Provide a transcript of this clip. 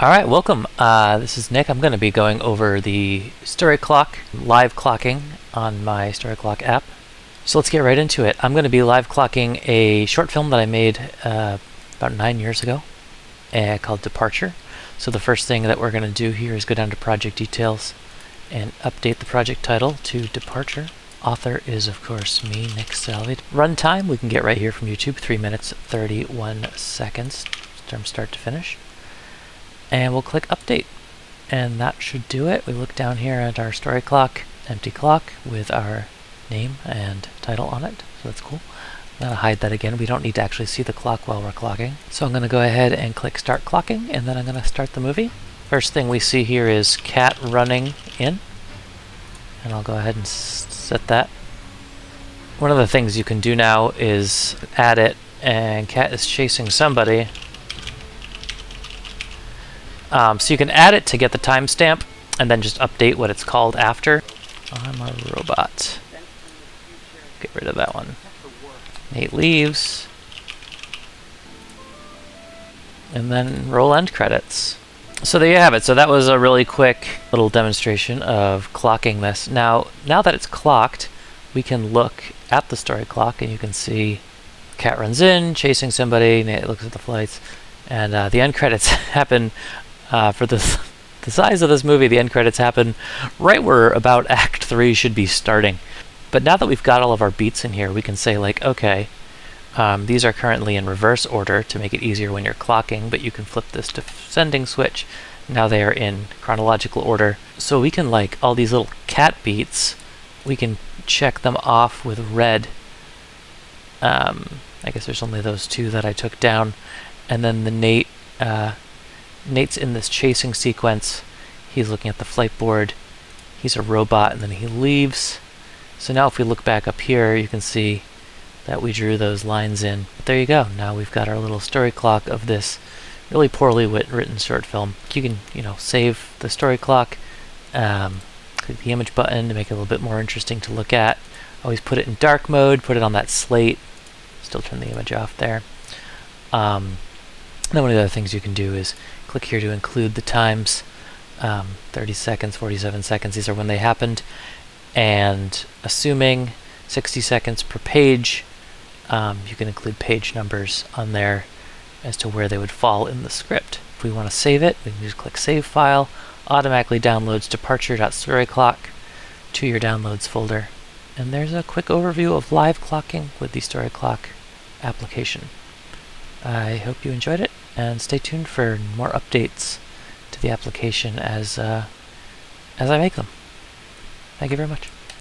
Alright, welcome. This is Nick. I'm going to be going over the Story Clock live clocking on my Story Clock app. So let's get right into it. I'm going to be live clocking a short film that I made about 9 years ago called Departure. So the first thing that we're going to do here is go down to Project Details and update the project title to Departure. Author is, of course, me, Nick Salvi. Runtime, we can get right here from YouTube, 3 minutes 31 seconds from start to finish. And we'll click update, and that should do it. We look down here at our story clock, empty clock with our name and title on it, so that's cool. I'm going to hide that again. We don't need to actually see the clock while we're clocking. So I'm going to go ahead and click start clocking, and then I'm going to start the movie. First thing we see here is cat running in, and I'll go ahead and set that. One of the things you can do now is add it, and cat is chasing somebody. So you can add it to get the timestamp and then just update what it's called after. I'm a robot. Get rid of that one. Nate leaves. And then roll end credits. So there you have it. So that was a really quick little demonstration of clocking this. Now that it's clocked, we can look at the story clock and you can see cat runs in, chasing somebody, Nate looks at the flights, and the end credits happen. For the size of this movie, the end credits happen right where about Act 3 should be starting. But now that we've got all of our beats in here, we can say like, okay, these are currently in reverse order to make it easier when you're clocking, but you can flip this to sending switch. Now they are in chronological order. So we can, like, all these little cat beats, we can check them off with red. I guess there's only those two that I took down. And then the Nate's in this chasing sequence. He's looking at the flight board. He's a robot, and then he leaves. So now if we look back up here, you can see that we drew those lines in. But there you go. Now we've got our little story clock of this really poorly written short film. You can, save the story clock, click the image button to make it a little bit more interesting to look at. Always put it in dark mode, put it on that slate. Still turn the image off there. Then one of the other things you can do is click here to include the times, 30 seconds, 47 seconds, these are when they happened, and assuming 60 seconds per page, you can include page numbers on there as to where they would fall in the script. If we want to save it, we can just click Save File, automatically downloads departure.storyclock to your downloads folder, and there's a quick overview of live clocking with the Story Clock application. I hope you enjoyed it, and stay tuned for more updates to the application as I make them. Thank you very much.